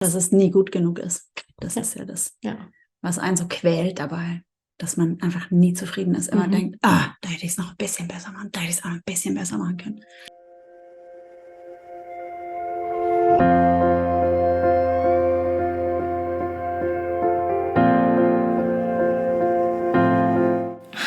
dass es nie gut genug ist. Das Ja. ist ja das, Ja. was einen so quält dabei, dass man einfach nie zufrieden ist. Immer denkt, da hätte ich es noch ein bisschen besser machen, da hätte ich es auch ein bisschen besser machen können.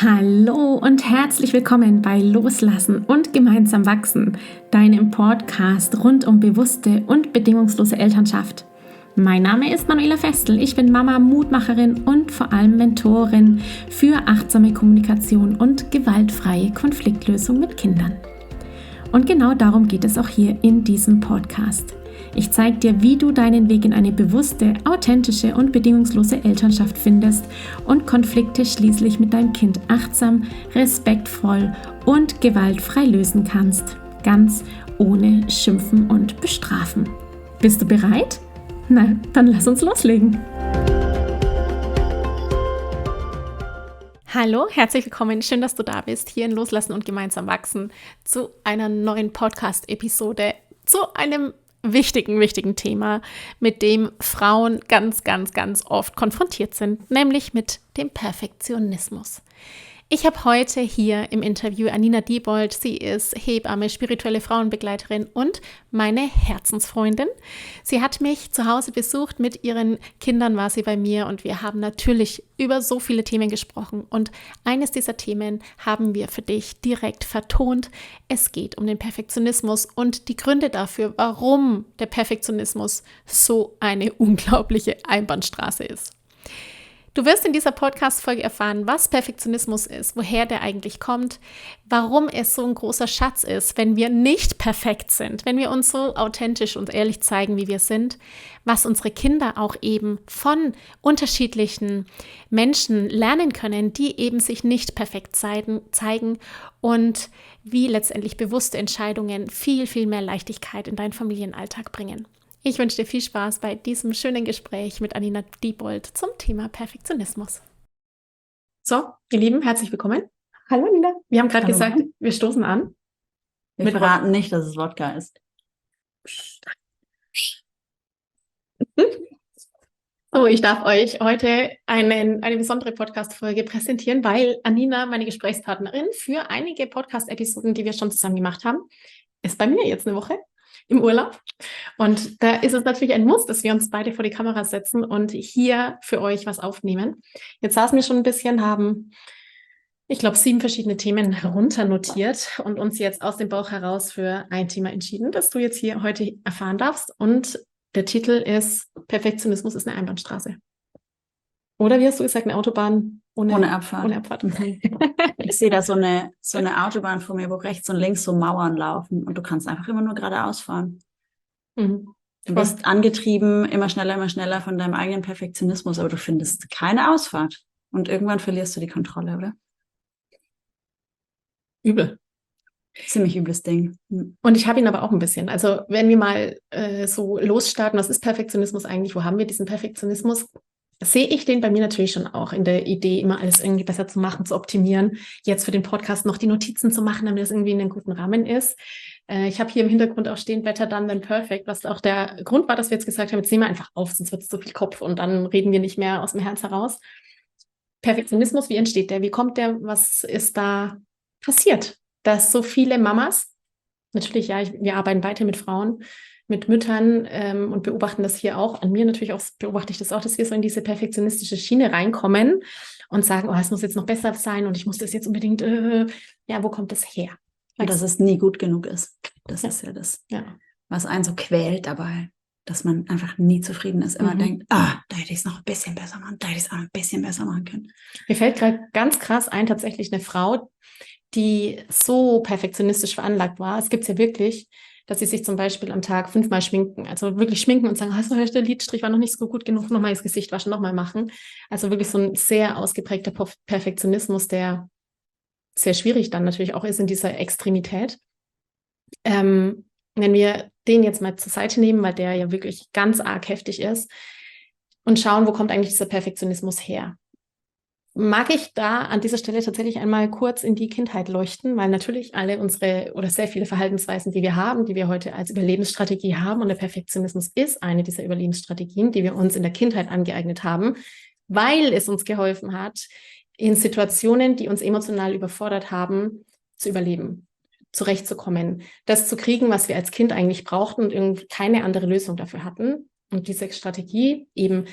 Hallo und herzlich willkommen bei Loslassen und gemeinsam wachsen, deinem Podcast rund um bewusste und bedingungslose Elternschaft. Mein Name ist Manuela Festel, ich bin Mama, Mutmacherin und vor allem Mentorin für achtsame Kommunikation und gewaltfreie Konfliktlösung mit Kindern. Und genau darum geht es auch hier in diesem Podcast. Ich zeige dir, wie du deinen Weg in eine bewusste, authentische und bedingungslose Elternschaft findest und Konflikte schließlich mit deinem Kind achtsam, respektvoll und gewaltfrei lösen kannst. Ganz ohne Schimpfen und Bestrafen. Bist du bereit? Na, dann lass uns loslegen. Hallo, herzlich willkommen. Schön, dass du da bist, hier in Loslassen und gemeinsam wachsen, zu einer neuen Podcast-Episode, zu einem wichtigen Thema, mit dem Frauen ganz oft konfrontiert sind, nämlich mit dem Perfektionismus. Ich habe heute hier im Interview Anina Diebold. Sie ist Hebamme, spirituelle Frauenbegleiterin und meine Herzensfreundin. Sie hat mich zu Hause besucht, mit ihren Kindern war sie bei mir und wir haben natürlich über so viele Themen gesprochen. Und eines dieser Themen haben wir für dich direkt vertont. Es geht um den Perfektionismus und die Gründe dafür, warum der Perfektionismus so eine unglaubliche Einbahnstraße ist. Du wirst in dieser Podcast-Folge erfahren, was Perfektionismus ist, woher der eigentlich kommt, warum es so ein großer Schatz ist, wenn wir nicht perfekt sind, wenn wir uns so authentisch und ehrlich zeigen, wie wir sind, was unsere Kinder auch eben von unterschiedlichen Menschen lernen können, die eben sich nicht perfekt zeigen und wie letztendlich bewusste Entscheidungen viel mehr Leichtigkeit in deinen Familienalltag bringen. Ich wünsche dir viel Spaß bei diesem schönen Gespräch mit Anina Diebold zum Thema Perfektionismus. So, ihr Lieben, herzlich willkommen. Hallo Anina. Wir haben gerade gesagt, wir stoßen an. Wir verraten nicht, dass es Wodka ist. So, ich darf euch heute eine besondere Podcast-Folge präsentieren, weil Anina, meine Gesprächspartnerin für einige Podcast-Episoden, die wir schon zusammen gemacht haben, ist bei mir jetzt eine Woche im Urlaub. Und da ist es natürlich ein Muss, dass wir uns beide vor die Kamera setzen und hier für euch was aufnehmen. Jetzt saßen wir schon ein bisschen, haben, ich glaube, 7 verschiedene Themen herunternotiert und uns jetzt aus dem Bauch heraus für ein Thema entschieden, das du jetzt hier heute erfahren darfst. Und der Titel ist Perfektionismus ist eine Einbahnstraße. Oder wie hast du gesagt, eine Autobahn ohne Abfahrt. Ohne Abfahrt. Ich sehe da so eine Autobahn vor mir, wo rechts und links so Mauern laufen und du kannst einfach immer nur geradeaus fahren. Mhm. Du bist angetrieben, immer schneller von deinem eigenen Perfektionismus, aber du findest keine Ausfahrt. Und irgendwann verlierst du die Kontrolle, oder? Übel. Ziemlich übles Ding. Und ich habe ihn aber auch ein bisschen. Also wenn wir mal so losstarten, was ist Perfektionismus eigentlich? Wo haben wir diesen Perfektionismus? Sehe ich den bei mir natürlich schon auch in der Idee, immer alles irgendwie besser zu machen, zu optimieren. Jetzt für den Podcast noch die Notizen zu machen, damit es irgendwie in einem guten Rahmen ist. Ich habe hier im Hintergrund auch stehen, Better Done Than Perfect, was auch der Grund war, dass wir jetzt gesagt haben, jetzt nehmen wir einfach auf, sonst wird es zu viel Kopf und dann reden wir nicht mehr aus dem Herz heraus. Perfektionismus, wie entsteht der? Wie kommt der? Was ist da passiert? Dass so viele Mamas, natürlich, ja, wir arbeiten weiter mit Frauen, mit Müttern und beobachten das hier auch. An mir natürlich auch beobachte ich das auch, dass wir so in diese perfektionistische Schiene reinkommen und sagen, oh, es muss jetzt noch besser sein und ich muss das jetzt unbedingt, ja, wo kommt das her? Und dass es nie gut genug ist. Das Ja. ist ja das, Ja. was einen so quält dabei, dass man einfach nie zufrieden ist. Immer denkt, da hätte ich es noch ein bisschen besser machen, da hätte ich es auch ein bisschen besser machen können. Mir fällt gerade ganz krass ein, tatsächlich eine Frau, die so perfektionistisch veranlagt war. Es gibt es ja wirklich, dass sie sich zum Beispiel am Tag 5-mal schminken. Also wirklich schminken und sagen, der Lidstrich war noch nicht so gut genug, nochmal das Gesicht waschen, nochmal machen. Also wirklich so ein sehr ausgeprägter Perfektionismus, der sehr schwierig dann natürlich auch ist in dieser Extremität. Wenn wir den jetzt mal zur Seite nehmen, weil der ja wirklich ganz arg heftig ist und schauen, wo kommt eigentlich dieser Perfektionismus her? mag ich da an dieser Stelle tatsächlich einmal kurz in die Kindheit leuchten, weil natürlich alle unsere oder sehr viele Verhaltensweisen, die wir haben, die wir heute als Überlebensstrategie haben, und der Perfektionismus ist eine dieser Überlebensstrategien, die wir uns in der Kindheit angeeignet haben, weil es uns geholfen hat, in Situationen, die uns emotional überfordert haben, zu überleben, zurechtzukommen, das zu kriegen, was wir als Kind eigentlich brauchten und irgendwie keine andere Lösung dafür hatten. Und diese Strategie eben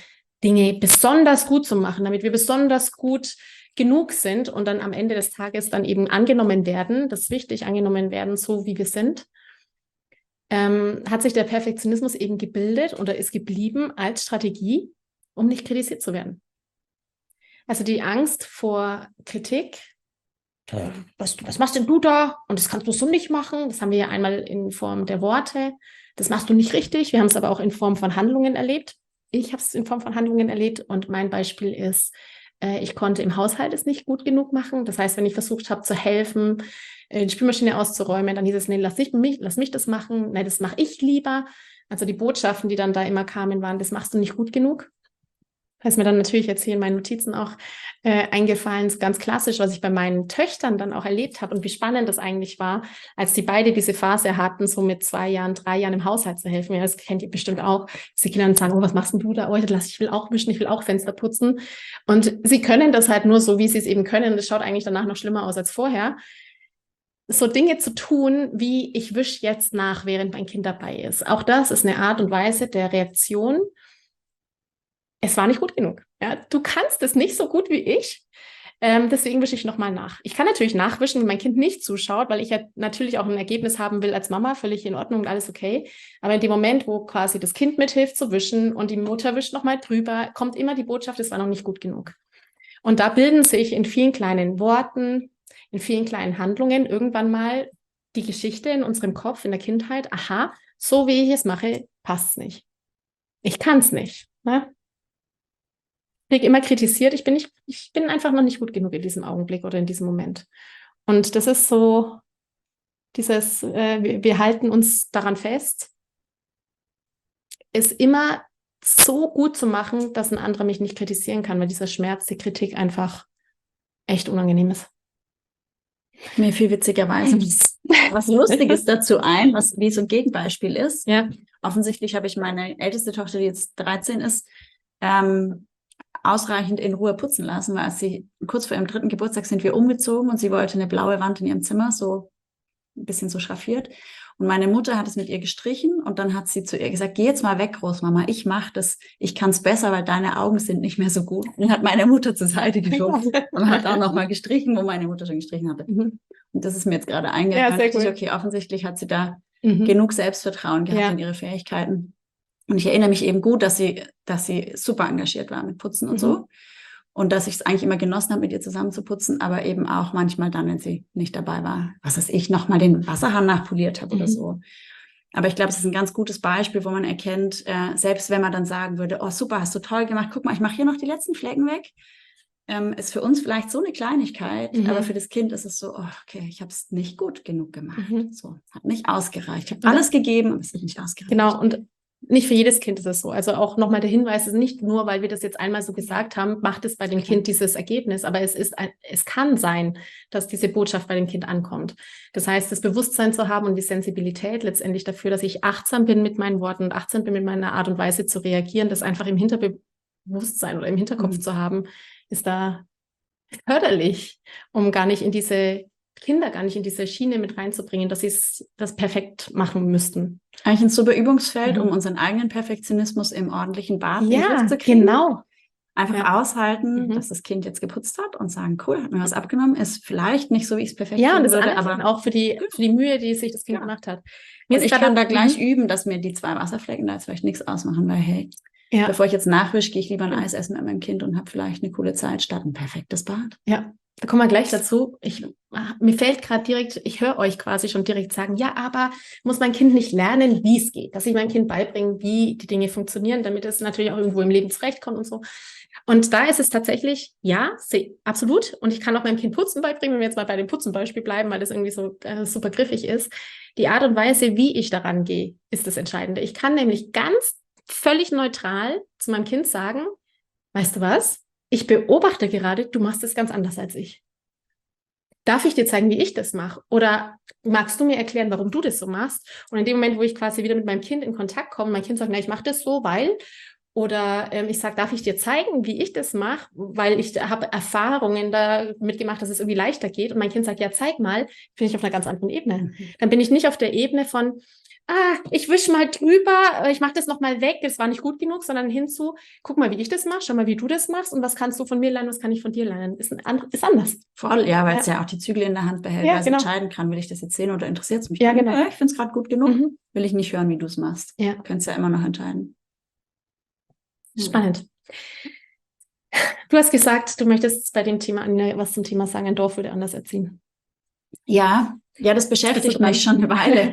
Dinge besonders gut zu machen, damit wir besonders gut genug sind und dann am Ende des Tages dann eben angenommen werden, das ist wichtig, angenommen werden, so wie wir sind, hat sich der Perfektionismus eben gebildet oder ist geblieben als Strategie, um nicht kritisiert zu werden. Also die Angst vor Kritik, was machst denn du da? Und das kannst du so nicht machen. Das haben wir ja einmal in Form der Worte. Das machst du nicht richtig. Wir haben es aber auch in Form von Handlungen erlebt. Ich habe es in Form von Handlungen erlebt und mein Beispiel ist, ich konnte im Haushalt es nicht gut genug machen. Das heißt, wenn ich versucht habe zu helfen, die Spülmaschine auszuräumen, dann hieß es, nee, lass mich das machen. Nein, das mache ich lieber. Also die Botschaften, die dann da immer kamen, waren, das machst du nicht gut genug. Das ist mir dann natürlich jetzt hier in meinen Notizen auch eingefallen, ist ganz klassisch, was ich bei meinen Töchtern dann auch erlebt habe und wie spannend das eigentlich war, als die beide diese Phase hatten, so mit 2 Jahren, 3 Jahren im Haushalt zu helfen. Ja, das kennt ihr bestimmt auch. Dass die Kinder dann sagen, oh, was machst denn du da? Oh, ich will auch wischen, ich will auch Fenster putzen. Und sie können das halt nur so, wie sie es eben können. Und es schaut eigentlich danach noch schlimmer aus als vorher. So Dinge zu tun, wie ich wische jetzt nach, während mein Kind dabei ist. Auch das ist eine Art und Weise der Reaktion. Es war nicht gut genug. Ja, du kannst es nicht so gut wie ich. Deswegen wische ich nochmal nach. Ich kann natürlich nachwischen, wenn mein Kind nicht zuschaut, weil ich ja natürlich auch ein Ergebnis haben will als Mama, völlig in Ordnung und alles okay. Aber in dem Moment, wo quasi das Kind mithilft zu wischen und die Mutter wischt nochmal drüber, kommt immer die Botschaft, es war noch nicht gut genug. Und da bilden sich in vielen kleinen Worten, in vielen kleinen Handlungen irgendwann mal die Geschichte in unserem Kopf, in der Kindheit, aha, so wie ich es mache, passt es nicht. Ich kann es nicht. Ne? Ich kriege immer kritisiert, ich bin einfach noch nicht gut genug in diesem Augenblick oder in diesem Moment. Und das ist so dieses, wir halten uns daran fest, es immer so gut zu machen, dass ein anderer mich nicht kritisieren kann, weil dieser Schmerz, die Kritik einfach echt unangenehm ist. Mir fiel witzigerweise was Lustiges dazu ein, wie so ein Gegenbeispiel ist. Ja. Offensichtlich habe ich meine älteste Tochter, die jetzt 13 ist, ausreichend in Ruhe putzen lassen, weil als sie kurz vor ihrem 3. Geburtstag sind wir umgezogen und sie wollte eine blaue Wand in ihrem Zimmer, so ein bisschen so schraffiert. Und meine Mutter hat es mit ihr gestrichen und dann hat sie zu ihr gesagt, geh jetzt mal weg, Großmama, ich mache das, ich kann es besser, weil deine Augen sind nicht mehr so gut. Und dann hat meine Mutter zur Seite geschoben und hat auch nochmal gestrichen, wo meine Mutter schon gestrichen hatte. Und das ist mir jetzt gerade eingefallen. Ja, okay, offensichtlich hat sie da genug Selbstvertrauen gehabt in ihre Fähigkeiten. Und ich erinnere mich eben gut, dass sie super engagiert war mit Putzen und so. Und dass ich es eigentlich immer genossen habe, mit ihr zusammen zu putzen, aber eben auch manchmal dann, wenn sie nicht dabei war, was weiß ich, nochmal den Wasserhahn nachpoliert habe oder so. Aber ich glaube, es ist ein ganz gutes Beispiel, wo man erkennt, selbst wenn man dann sagen würde, oh super, hast du toll gemacht, guck mal, ich mache hier noch die letzten Flecken weg, ist für uns vielleicht so eine Kleinigkeit, aber für das Kind ist es so, oh, okay, ich habe es nicht gut genug gemacht. So, hat nicht ausgereicht. Ich habe alles gegeben, aber es hat nicht ausgereicht. Genau, und nicht für jedes Kind ist es so. Also auch nochmal der Hinweis, ist nicht nur, weil wir das jetzt einmal so gesagt haben, macht es bei dem Kind dieses Ergebnis, aber es kann sein, dass diese Botschaft bei dem Kind ankommt. Das heißt, das Bewusstsein zu haben und die Sensibilität letztendlich dafür, dass ich achtsam bin mit meinen Worten und achtsam bin mit meiner Art und Weise zu reagieren, das einfach im Hinterbewusstsein oder im Hinterkopf zu haben, ist da förderlich, um Kinder gar nicht in diese Schiene mit reinzubringen, dass sie das perfekt machen müssten. Eigentlich ein super Übungsfeld, um unseren eigenen Perfektionismus im ordentlichen Bad in den Griff zu kriegen. Genau. Einfach aushalten, dass das Kind jetzt geputzt hat und sagen, cool, hat mir was abgenommen, ist vielleicht nicht so, wie ich es perfekt machen würde. Ja, und aber auch für die Mühe, die sich das Kind gemacht hat. Ich kann da gleich üben, dass mir die 2 Wasserflecken da jetzt vielleicht nichts ausmachen, weil hey, bevor ich jetzt nachwische, gehe ich lieber ein Eis essen mit meinem Kind und habe vielleicht eine coole Zeit statt ein perfektes Bad. Ja. Da kommen wir gleich dazu. Mir fällt gerade direkt, ich höre euch quasi schon direkt sagen, ja, aber muss mein Kind nicht lernen, wie es geht? Dass ich meinem Kind beibringe, wie die Dinge funktionieren, damit es natürlich auch irgendwo im Leben zurechtkommt und so. Und da ist es tatsächlich, ja, absolut. Und ich kann auch meinem Kind Putzen beibringen, wenn wir jetzt mal bei dem Putzenbeispiel bleiben, weil das irgendwie so super griffig ist. Die Art und Weise, wie ich daran gehe, ist das Entscheidende. Ich kann nämlich völlig neutral zu meinem Kind sagen, weißt du was? ich beobachte gerade, du machst es ganz anders als ich. Darf ich dir zeigen, wie ich das mache? Oder magst du mir erklären, warum du das so machst? Und in dem Moment, wo ich quasi wieder mit meinem Kind in Kontakt komme, mein Kind sagt, na, ich mache das so, weil... Oder ich sage, darf ich dir zeigen, wie ich das mache? Weil ich habe Erfahrungen damit gemacht, dass es irgendwie leichter geht. Und mein Kind sagt, ja, zeig mal, bin ich auf einer ganz anderen Ebene. Dann bin ich nicht auf der Ebene von, ich wische mal drüber, ich mache das nochmal weg, das war nicht gut genug, sondern hinzu, guck mal, wie ich das mache, schau mal, wie du das machst und was kannst du von mir lernen, was kann ich von dir lernen. Ist anders. Voll, ja, weil es ja auch die Zügel in der Hand behält, Ja, weil es genau. entscheiden kann, will ich das jetzt sehen oder interessiert es mich? Ja, genau. Ich finde es gerade gut genug, Mhm. will ich nicht hören, wie du es machst. Ja. Könntest ja immer noch entscheiden. Spannend. Du hast gesagt, du möchtest bei dem Thema was zum Thema sagen, ein Dorf würde anders erziehen. Ja, das beschäftigt mich schon eine Weile.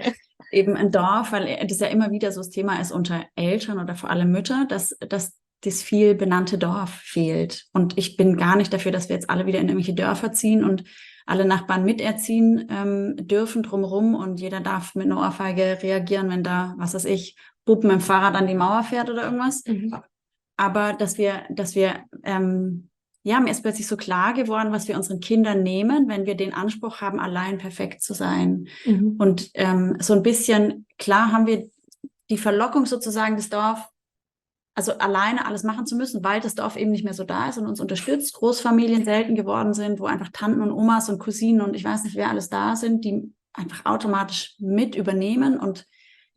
Eben ein Dorf, weil das ja immer wieder so das Thema ist unter Eltern oder vor allem Mütter, dass das viel benannte Dorf fehlt. Und ich bin gar nicht dafür, dass wir jetzt alle wieder in irgendwelche Dörfer ziehen und alle Nachbarn miterziehen dürfen drumherum und jeder darf mit einer Ohrfeige reagieren, wenn da, was weiß ich, Bub mit dem Fahrrad an die Mauer fährt oder irgendwas. Mhm. Aber dass wir mir ist plötzlich so klar geworden, was wir unseren Kindern nehmen, wenn wir den Anspruch haben, allein perfekt zu sein. Mhm. Und so ein bisschen, klar haben wir die Verlockung sozusagen, das Dorf, also alleine alles machen zu müssen, weil das Dorf eben nicht mehr so da ist und uns unterstützt, Großfamilien selten geworden sind, wo einfach Tanten und Omas und Cousinen und ich weiß nicht, wer alles da sind, die einfach automatisch mit übernehmen und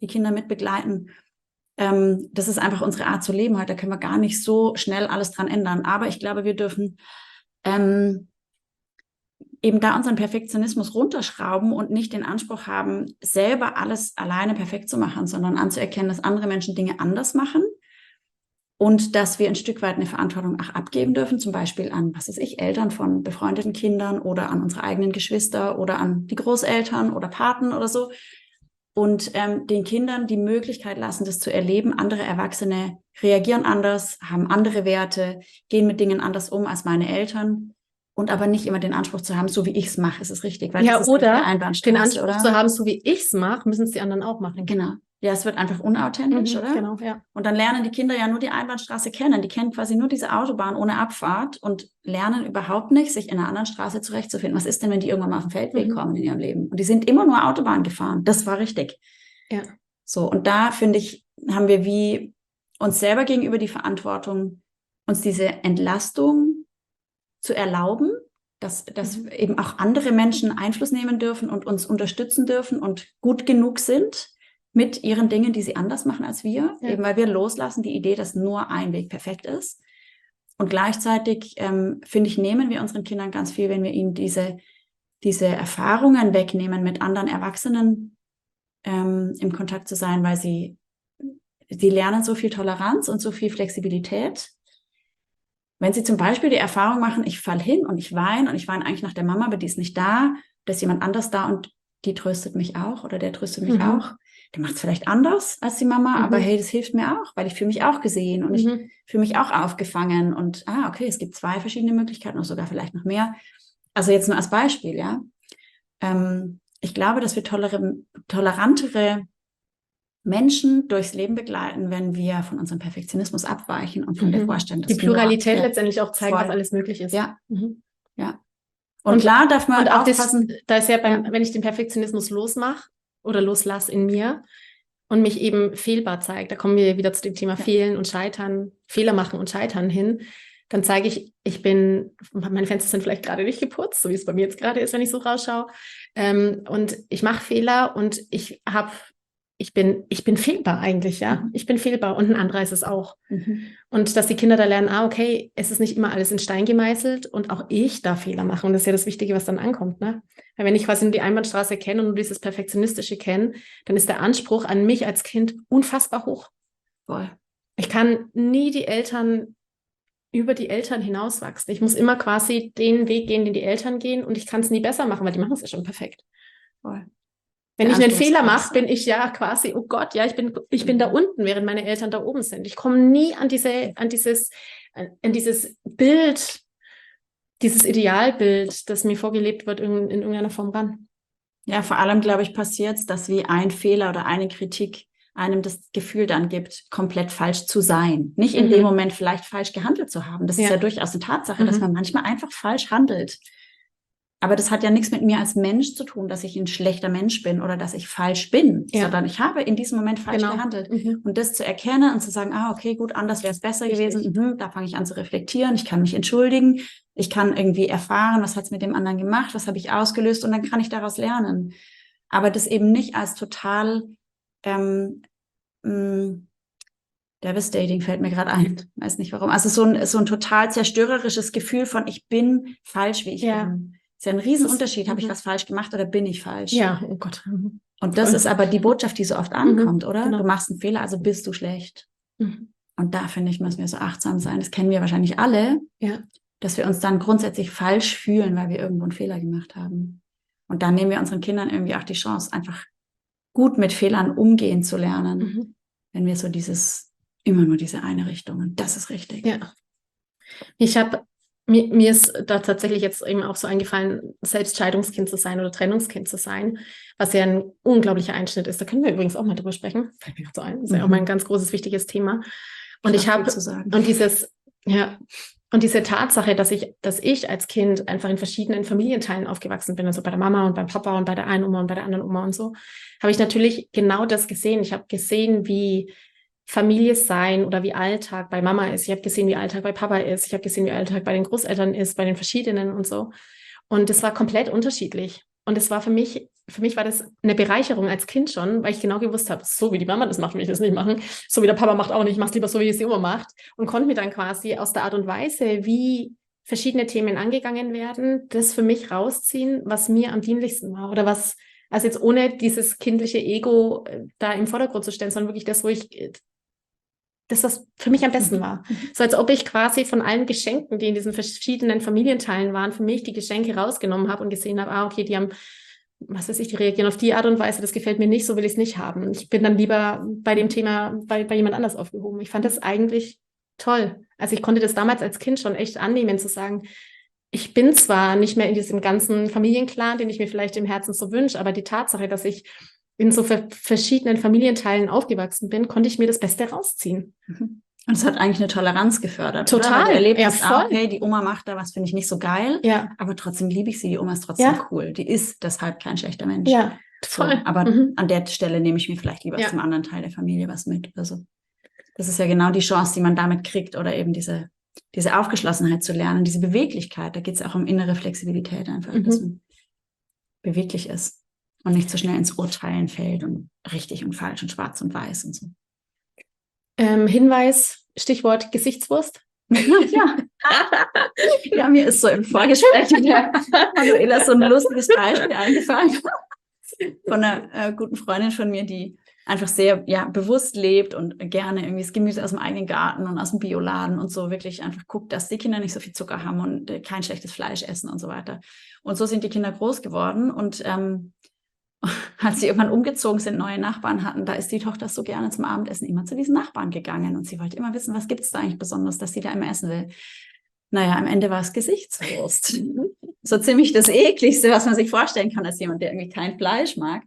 die Kinder mit begleiten. Das ist einfach unsere Art zu leben heute. Da können wir gar nicht so schnell alles dran ändern. Aber ich glaube, wir dürfen eben da unseren Perfektionismus runterschrauben und nicht den Anspruch haben, selber alles alleine perfekt zu machen, sondern anzuerkennen, dass andere Menschen Dinge anders machen und dass wir ein Stück weit eine Verantwortung auch abgeben dürfen, zum Beispiel an, was weiß ich, Eltern von befreundeten Kindern oder an unsere eigenen Geschwister oder an die Großeltern oder Paten oder so. Und den Kindern die Möglichkeit lassen, das zu erleben. Andere Erwachsene reagieren anders, haben andere Werte, gehen mit Dingen anders um als meine Eltern und aber nicht immer den Anspruch zu haben, so wie ich es mache, ist es richtig. Weil Ja, das ist oder Einbahnstraße, den Anspruch oder? zu haben, so wie ich es mache, müssen es die anderen auch machen. Genau. Ja, es wird einfach unauthentisch, oder? Genau, ja. Und dann lernen die Kinder ja nur die Einbahnstraße kennen. Die kennen quasi nur diese Autobahn ohne Abfahrt und lernen überhaupt nicht, sich in einer anderen Straße zurechtzufinden. Was ist denn, wenn die irgendwann mal auf den Feldweg kommen in ihrem Leben? Und die sind immer nur Autobahn gefahren. Das war richtig. Ja. So, und da, finde ich, haben wir wie uns selber gegenüber die Verantwortung, uns diese Entlastung zu erlauben, dass eben auch andere Menschen Einfluss nehmen dürfen und uns unterstützen dürfen und gut genug sind mit ihren Dingen, die sie anders machen als wir, eben weil wir loslassen die Idee, dass nur ein Weg perfekt ist. Und gleichzeitig, finde ich, nehmen wir unseren Kindern ganz viel, wenn wir ihnen diese Erfahrungen wegnehmen, mit anderen Erwachsenen im Kontakt zu sein, weil sie lernen so viel Toleranz und so viel Flexibilität. Wenn sie zum Beispiel die Erfahrung machen, ich falle hin und ich weine eigentlich nach der Mama, aber die ist nicht da, da ist jemand anders da und die tröstet mich auch oder der tröstet mich auch. Der macht es vielleicht anders als die Mama, aber hey, das hilft mir auch, weil ich fühle mich auch gesehen und ich fühle mich auch aufgefangen und okay, es gibt 2 verschiedene Möglichkeiten oder sogar vielleicht noch mehr. Also jetzt nur als Beispiel, ja. Ich glaube, dass wir tolerantere Menschen durchs Leben begleiten, wenn wir von unserem Perfektionismus abweichen und von der Vorstellung, dass die Pluralität letztendlich auch zeigen, was alles möglich ist. Ja, ja. Und klar darf man auch aufpassen. Da ist ja, wenn ich den Perfektionismus losmache oder loslasse in mir und mich eben fehlbar zeige, da kommen wir wieder zu dem Thema Fehlen und Scheitern, Fehler machen und Scheitern hin, dann zeige ich, meine Fenster sind vielleicht gerade nicht geputzt, so wie es bei mir jetzt gerade ist, wenn ich so rausschaue. Und ich mache Fehler und ich bin fehlbar eigentlich, ja. Ich bin fehlbar und ein anderer ist es auch. Und dass die Kinder da lernen, okay, es ist nicht immer alles in Stein gemeißelt und auch ich darf Fehler machen. Und das ist ja das Wichtige, was dann ankommt, ne? Weil wenn ich quasi nur die Einbahnstraße kenne und nur dieses Perfektionistische kenne, dann ist der Anspruch an mich als Kind unfassbar hoch. Voll. Ich kann nie über die Eltern hinauswachsen. Ich muss immer quasi den Weg gehen, den die Eltern gehen und ich kann es nie besser machen, weil die machen es ja schon perfekt. Voll. Wenn ich einen Fehler mache, bin ich ja quasi, oh Gott, ja, ich bin da unten, während meine Eltern da oben sind. Ich komme nie an dieses Bild, dieses Idealbild, das mir vorgelebt wird, in irgendeiner Form ran. Ja, vor allem, glaube ich, passiert es, dass wie ein Fehler oder eine Kritik einem das Gefühl dann gibt, komplett falsch zu sein. Nicht in dem Moment vielleicht falsch gehandelt zu haben. Das ist ja durchaus eine Tatsache, dass man manchmal einfach falsch handelt. Aber das hat ja nichts mit mir als Mensch zu tun, dass ich ein schlechter Mensch bin oder dass ich falsch bin, sondern ich habe in diesem Moment falsch gehandelt. Und das zu erkennen und zu sagen, okay, gut, anders wäre es besser gewesen. Da fange ich an zu reflektieren. Ich kann mich entschuldigen. Ich kann irgendwie erfahren, was hat es mit dem anderen gemacht, was habe ich ausgelöst und dann kann ich daraus lernen. Aber das eben nicht als total devastating fällt mir gerade ein. Weiß nicht warum. Also so ein total zerstörerisches Gefühl von, ich bin falsch, wie ich bin. Ist ja ein Riesenunterschied. Habe ich was falsch gemacht oder bin ich falsch? Ja, oh Gott. Und das ist aber die Botschaft, die so oft ankommt, oder? Genau. Du machst einen Fehler, also bist du schlecht. Und da, finde ich, müssen wir so achtsam sein. Das kennen wir wahrscheinlich alle, dass wir uns dann grundsätzlich falsch fühlen, weil wir irgendwo einen Fehler gemacht haben. Und dann nehmen wir unseren Kindern irgendwie auch die Chance, einfach gut mit Fehlern umgehen zu lernen. Wenn wir so immer nur diese eine Richtung, und das ist richtig. Ja. Mir ist da tatsächlich jetzt eben auch so eingefallen, selbst Scheidungskind zu sein oder Trennungskind zu sein, was ja ein unglaublicher Einschnitt ist. Da können wir übrigens auch mal drüber sprechen. Fällt mir gerade so ein. Das ist ja auch mal ein ganz großes, wichtiges Thema. Und und diese Tatsache, dass ich als Kind einfach in verschiedenen Familienteilen aufgewachsen bin, also bei der Mama und beim Papa und bei der einen Oma und bei der anderen Oma und so, habe ich natürlich genau das gesehen. Ich habe gesehen, wie Familie sein oder wie Alltag bei Mama ist. Ich habe gesehen, wie Alltag bei Papa ist. Ich habe gesehen, wie Alltag bei den Großeltern ist, bei den verschiedenen und so. Und es war komplett unterschiedlich. Und es war für mich war das eine Bereicherung als Kind schon, weil ich genau gewusst habe, so wie die Mama das macht, will ich das nicht machen. So wie der Papa macht auch nicht. Ich mache es lieber so, wie es die Oma macht. Und konnte mir dann quasi aus der Art und Weise, wie verschiedene Themen angegangen werden, das für mich rausziehen, was mir am dienlichsten war. Oder was, also jetzt ohne dieses kindliche Ego da im Vordergrund zu stellen, sondern wirklich das, was für mich am besten war. So als ob ich quasi von allen Geschenken, die in diesen verschiedenen Familienteilen waren, für mich die Geschenke rausgenommen habe und gesehen habe, okay, die haben, was weiß ich, die reagieren auf die Art und Weise, das gefällt mir nicht, so will ich es nicht haben. Ich bin dann lieber bei dem Thema bei jemand anders aufgehoben. Ich fand das eigentlich toll. Also ich konnte das damals als Kind schon echt annehmen, zu sagen, ich bin zwar nicht mehr in diesem ganzen Familienclan, den ich mir vielleicht im Herzen so wünsche, aber die Tatsache, dass ich in so verschiedenen Familienteilen aufgewachsen bin, konnte ich mir das Beste rausziehen. Und es hat eigentlich eine Toleranz gefördert. Total. Du erlebst auch, okay, die Oma macht da was, finde ich nicht so geil, aber trotzdem liebe ich sie. Die Oma ist trotzdem cool. Die ist deshalb kein schlechter Mensch. Ja, voll. So, aber an der Stelle nehme ich mir vielleicht lieber aus dem anderen Teil der Familie was mit. Also das ist ja genau die Chance, die man damit kriegt, oder eben diese Aufgeschlossenheit zu lernen, diese Beweglichkeit. Da geht es auch um innere Flexibilität einfach, dass man beweglich ist. Und nicht so schnell ins Urteilen fällt und richtig und falsch und schwarz und weiß und so. Hinweis, Stichwort Gesichtswurst. Ja, mir ist so im Vorgespräch mit der Manuela so ein lustiges Beispiel eingefallen von einer guten Freundin von mir, die einfach sehr bewusst lebt und gerne irgendwie das Gemüse aus dem eigenen Garten und aus dem Bioladen und so wirklich einfach guckt, dass die Kinder nicht so viel Zucker haben und kein schlechtes Fleisch essen und so weiter. Und so sind die Kinder groß geworden und als sie irgendwann umgezogen sind, neue Nachbarn hatten, da ist die Tochter so gerne zum Abendessen immer zu diesen Nachbarn gegangen und sie wollte immer wissen, was gibt es da eigentlich Besonderes, dass sie da immer essen will. Naja, am Ende war es Gesichtswurst. So ziemlich das Ekligste, was man sich vorstellen kann als jemand, der irgendwie kein Fleisch mag.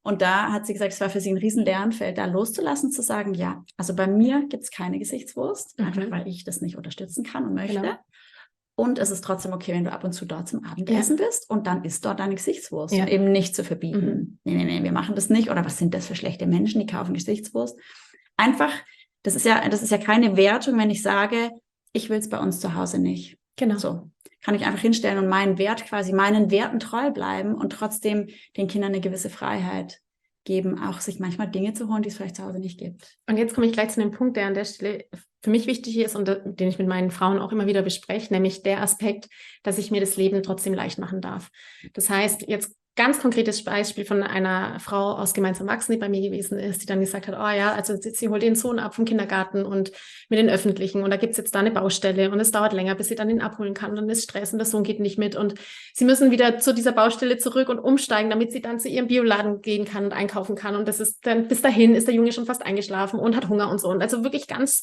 Und da hat sie gesagt, es war für sie ein riesen Lernfeld, da loszulassen, zu sagen, ja, also bei mir gibt es keine Gesichtswurst, einfach weil ich das nicht unterstützen kann und möchte. Genau. Und es ist trotzdem okay, wenn du ab und zu dort zum Abendessen bist und dann isst dort deine Gesichtswurst. Und eben nicht zu verbieten. Nee, wir machen das nicht. Oder was sind das für schlechte Menschen, die kaufen Gesichtswurst? Einfach, das ist ja keine Wertung, wenn ich sage, ich will es bei uns zu Hause nicht. Genau. So kann ich einfach hinstellen und meinen Werten treu bleiben und trotzdem den Kindern eine gewisse Freiheit geben, auch sich manchmal Dinge zu holen, die es vielleicht zu Hause nicht gibt. Und jetzt komme ich gleich zu dem Punkt, der an der Stelle für mich wichtig ist und den ich mit meinen Frauen auch immer wieder bespreche, nämlich der Aspekt, dass ich mir das Leben trotzdem leicht machen darf. Das heißt, jetzt ganz konkretes Beispiel von einer Frau aus Gemeinsam Wachsen, die bei mir gewesen ist, die dann gesagt hat, also sie holt den Sohn ab vom Kindergarten und mit den Öffentlichen und da gibt es jetzt da eine Baustelle und es dauert länger, bis sie dann ihn abholen kann und dann ist Stress und der Sohn geht nicht mit und sie müssen wieder zu dieser Baustelle zurück und umsteigen, damit sie dann zu ihrem Bioladen gehen kann und einkaufen kann und das ist dann, bis dahin ist der Junge schon fast eingeschlafen und hat Hunger und so und also wirklich ganz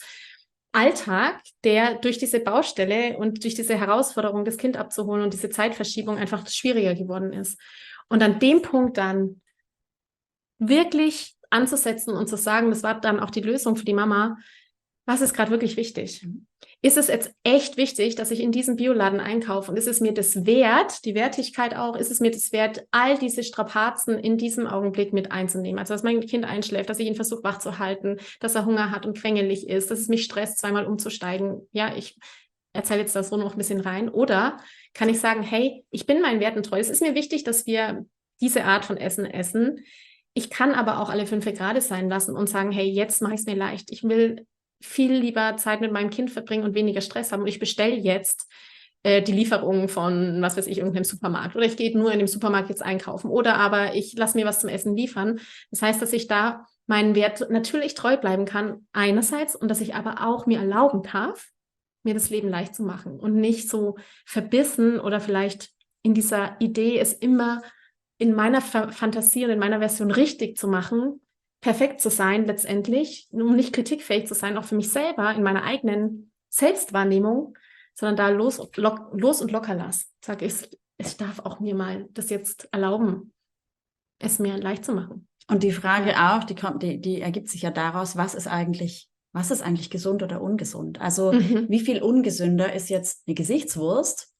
Alltag, der durch diese Baustelle und durch diese Herausforderung, das Kind abzuholen und diese Zeitverschiebung einfach schwieriger geworden ist. Und an dem Punkt dann wirklich anzusetzen und zu sagen, das war dann auch die Lösung für die Mama, was ist gerade wirklich wichtig? Ist es jetzt echt wichtig, dass ich in diesem Bioladen einkaufe und ist es mir das wert, die Wertigkeit auch, ist es mir das wert, all diese Strapazen in diesem Augenblick mit einzunehmen? Also, dass mein Kind einschläft, dass ich ihn versuche wach zu halten, dass er Hunger hat und quengelig ist, dass es mich stresst, zweimal umzusteigen. Ja, ich erzähle jetzt da so noch ein bisschen rein. Oder kann ich sagen, hey, ich bin meinen Werten treu. Es ist mir wichtig, dass wir diese Art von Essen essen. Ich kann aber auch alle 5 Grad sein lassen und sagen, hey, jetzt mache ich es mir leicht. Ich will viel lieber Zeit mit meinem Kind verbringen und weniger Stress haben. Und ich bestelle jetzt die Lieferung von, was weiß ich, irgendeinem Supermarkt. Oder ich gehe nur in dem Supermarkt jetzt einkaufen. Oder aber ich lasse mir was zum Essen liefern. Das heißt, dass ich da meinen Wert natürlich treu bleiben kann, einerseits, und dass ich aber auch mir erlauben darf, mir das Leben leicht zu machen und nicht so verbissen oder vielleicht in dieser Idee, es immer in meiner Fantasie und in meiner Version richtig zu machen, perfekt zu sein letztendlich, um nicht kritikfähig zu sein, auch für mich selber, in meiner eigenen Selbstwahrnehmung, sondern da los und locker lass. Sag ich, ich darf auch mir mal das jetzt erlauben, es mir leicht zu machen. Und die Frage auch, die ergibt sich ja daraus, was ist eigentlich gesund oder ungesund? Also wie viel ungesünder ist jetzt eine Gesichtswurst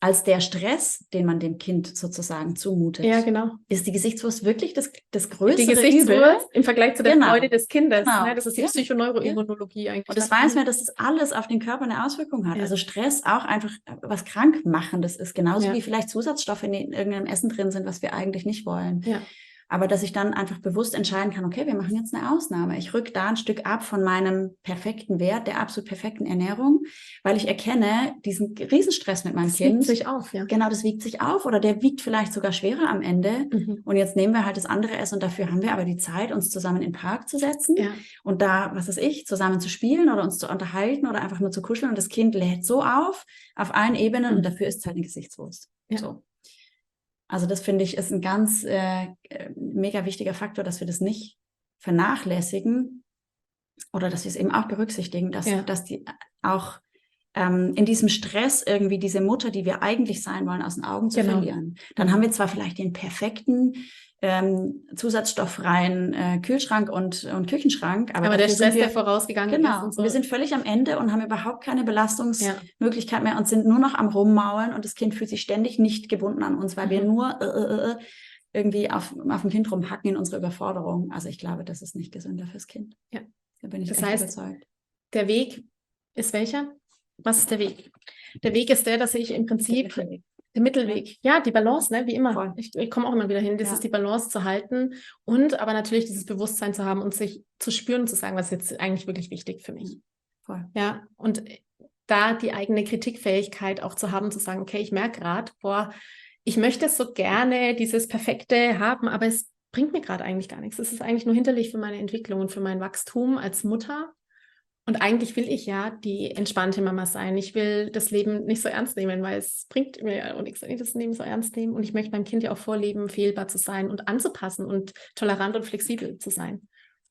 als der Stress, den man dem Kind sozusagen zumutet? Ja, genau. Ist die Gesichtswurst wirklich das größere die Gesichtswurst im Vergleich zu der Freude des Kindes? Genau. Ne? Das ist die Psychoneuroimmunologie eigentlich. Und das weiß man, dass das alles auf den Körper eine Auswirkung hat. Ja. Also Stress auch einfach was Krankmachendes ist, genauso wie vielleicht Zusatzstoffe in irgendeinem Essen drin sind, was wir eigentlich nicht wollen. Ja. Aber dass ich dann einfach bewusst entscheiden kann, okay, wir machen jetzt eine Ausnahme. Ich rück da ein Stück ab von meinem perfekten Wert, der absolut perfekten Ernährung, weil ich erkenne, diesen Riesenstress mit meinem Kind. Das wiegt sich auf, ja. Genau, das wiegt sich auf oder der wiegt vielleicht sogar schwerer am Ende. Und jetzt nehmen wir halt das andere Essen und dafür haben wir aber die Zeit, uns zusammen in den Park zu setzen und da, was weiß ich, zusammen zu spielen oder uns zu unterhalten oder einfach nur zu kuscheln und das Kind lädt so auf allen Ebenen und dafür ist es halt eine Gesichtswurst. Ja. So. Also das finde ich ist ein ganz mega wichtiger Faktor, dass wir das nicht vernachlässigen oder dass wir es eben auch berücksichtigen, dass die auch in diesem Stress irgendwie diese Mutter, die wir eigentlich sein wollen, aus den Augen zu verlieren. Dann haben wir zwar vielleicht den perfekten zusatzstofffreien Kühlschrank und Küchenschrank, aber der Stress, der vorausgegangen ist. Genau, und so. Wir sind völlig am Ende und haben überhaupt keine Belastungsmöglichkeit mehr und sind nur noch am Rummaulen und das Kind fühlt sich ständig nicht gebunden an uns, weil wir nur irgendwie auf dem Kind rumhacken in unsere Überforderung. Also ich glaube, das ist nicht gesünder fürs Kind. Ja. Da bin ich echt überzeugt. Der Weg ist welcher? Was ist der Weg? Der Weg ist der, dass ich im Prinzip der Mittelweg. Ja, die Balance, ne, wie immer. Voll. Ich komme auch immer wieder hin. Das ist die Balance zu halten und aber natürlich dieses Bewusstsein zu haben und sich zu spüren und zu sagen, was ist jetzt eigentlich wirklich wichtig für mich. Voll. Ja, und da die eigene Kritikfähigkeit auch zu haben, zu sagen, okay, ich merke gerade, ich möchte so gerne dieses Perfekte haben, aber es bringt mir gerade eigentlich gar nichts. Es ist eigentlich nur hinderlich für meine Entwicklung und für mein Wachstum als Mutter. Und eigentlich will ich ja die entspannte Mama sein. Ich will das Leben nicht so ernst nehmen, weil es bringt mir ja auch nichts, wenn ich das Leben so ernst nehme. Und ich möchte meinem Kind ja auch vorleben, fehlbar zu sein und anzupassen und tolerant und flexibel zu sein.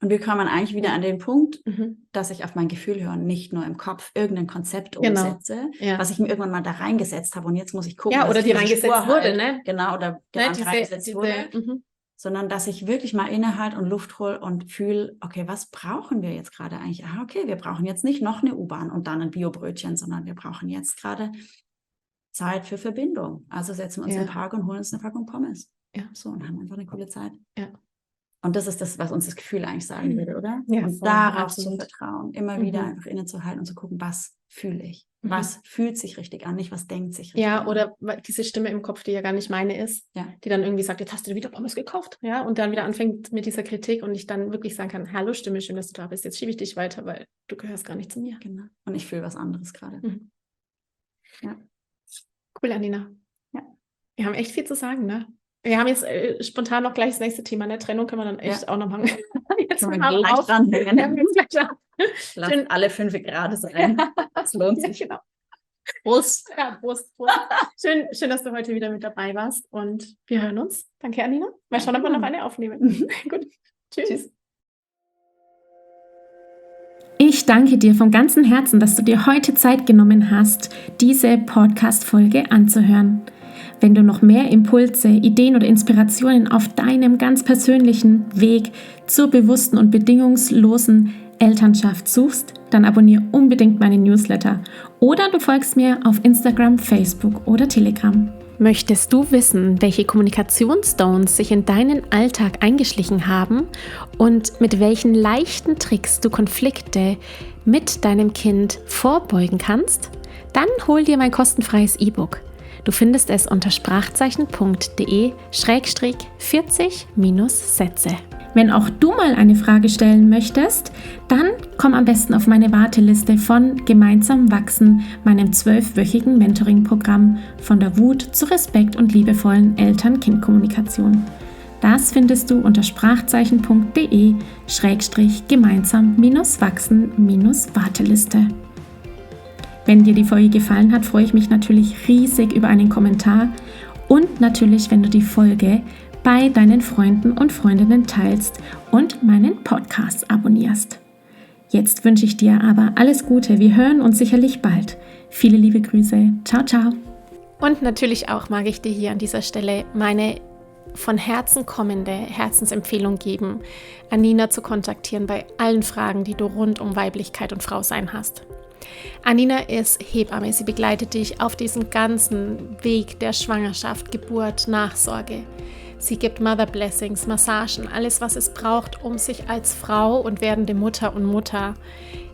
Und wir kommen eigentlich wieder an den Punkt, dass ich auf mein Gefühl höre, nicht nur im Kopf irgendein Konzept umsetze, was ich mir irgendwann mal da reingesetzt habe und jetzt muss ich gucken, dass oder die reingesetzt wurde, ne? Genau, oder reingesetzt wurde. Sondern dass ich wirklich mal innehalte und Luft hole und fühle, okay, was brauchen wir jetzt gerade eigentlich? Okay, wir brauchen jetzt nicht noch eine U-Bahn und dann ein Biobrötchen, sondern wir brauchen jetzt gerade Zeit für Verbindung. Also setzen wir uns im Park und holen uns eine Packung Pommes. Ja. So, und haben einfach eine coole Zeit. Ja. Und das ist das, was uns das Gefühl eigentlich sagen würde, oder? Ja, und darauf zu vertrauen, immer wieder einfach innezuhalten und zu gucken, was fühle ich? Was fühlt sich richtig an, nicht was denkt sich richtig an. Ja, oder diese Stimme im Kopf, die ja gar nicht meine ist, die dann irgendwie sagt, jetzt hast du wieder Pommes gekauft. Ja, und dann wieder anfängt mit dieser Kritik und ich dann wirklich sagen kann, hallo Stimme, schön, dass du da bist, jetzt schiebe ich dich weiter, weil du gehörst gar nicht zu mir. Genau. Und ich fühle was anderes gerade. Ja. Cool, Anina. Ja. Wir haben echt viel zu sagen, ne? Wir haben jetzt spontan noch gleich das nächste Thema, ne? Trennung können wir dann echt auch noch machen. Jetzt können wir gleich dranhängen. Lass alle 5 Grad sein. Das lohnt sich. Genau. Prost. Ja, Prost. Schön, dass du heute wieder mit dabei warst und wir hören uns. Danke, Anina. Mal schauen, ob wir noch eine aufnehmen. Gut. Tschüss. Ich danke dir von ganzem Herzen, dass du dir heute Zeit genommen hast, diese Podcast-Folge anzuhören. Wenn du noch mehr Impulse, Ideen oder Inspirationen auf deinem ganz persönlichen Weg zur bewussten und bedingungslosen Elternschaft suchst, dann abonniere unbedingt meinen Newsletter oder du folgst mir auf Instagram, Facebook oder Telegram. Möchtest du wissen, welche Kommunikationsstones sich in deinen Alltag eingeschlichen haben und mit welchen leichten Tricks du Konflikte mit deinem Kind vorbeugen kannst? Dann hol dir mein kostenfreies E-Book. Du findest es unter sprachzeichen.de/40-Sätze. Wenn auch du mal eine Frage stellen möchtest, dann komm am besten auf meine Warteliste von Gemeinsam wachsen, meinem 12-wöchigen Mentoring-Programm von der Wut zu Respekt und liebevollen Eltern-Kind-Kommunikation. Das findest du unter sprachzeichen.de/gemeinsam-wachsen-Warteliste. Wenn dir die Folge gefallen hat, freue ich mich natürlich riesig über einen Kommentar und natürlich, wenn du die Folge bei deinen Freunden und Freundinnen teilst und meinen Podcast abonnierst. Jetzt wünsche ich dir aber alles Gute. Wir hören uns sicherlich bald. Viele liebe Grüße. Ciao, ciao. Und natürlich auch mag ich dir hier an dieser Stelle meine von Herzen kommende Herzensempfehlung geben, Anina zu kontaktieren bei allen Fragen, die du rund um Weiblichkeit und Frausein hast. Anina ist Hebamme. Sie begleitet dich auf diesem ganzen Weg der Schwangerschaft, Geburt, Nachsorge. Sie gibt Mother Blessings, Massagen, alles, was es braucht, um sich als Frau und werdende Mutter und Mutter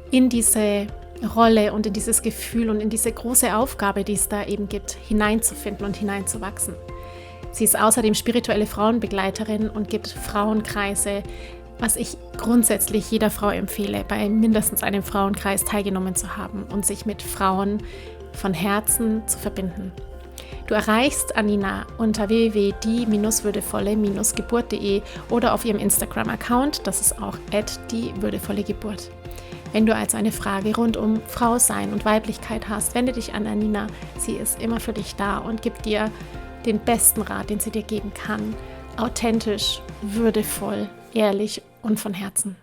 in diese Rolle und in dieses Gefühl und in diese große Aufgabe, die es da eben gibt, hineinzufinden und hineinzuwachsen. Sie ist außerdem spirituelle Frauenbegleiterin und gibt Frauenkreise, was ich grundsätzlich jeder Frau empfehle, bei mindestens einem Frauenkreis teilgenommen zu haben und sich mit Frauen von Herzen zu verbinden. Du erreichst Anina unter www.die-würdevolle-geburt.de oder auf ihrem Instagram-Account, das ist auch @die-würdevolle-geburt. Wenn du also eine Frage rund um Frausein und Weiblichkeit hast, wende dich an Anina. Sie ist immer für dich da und gibt dir den besten Rat, den sie dir geben kann. Authentisch, würdevoll, ehrlich und von Herzen.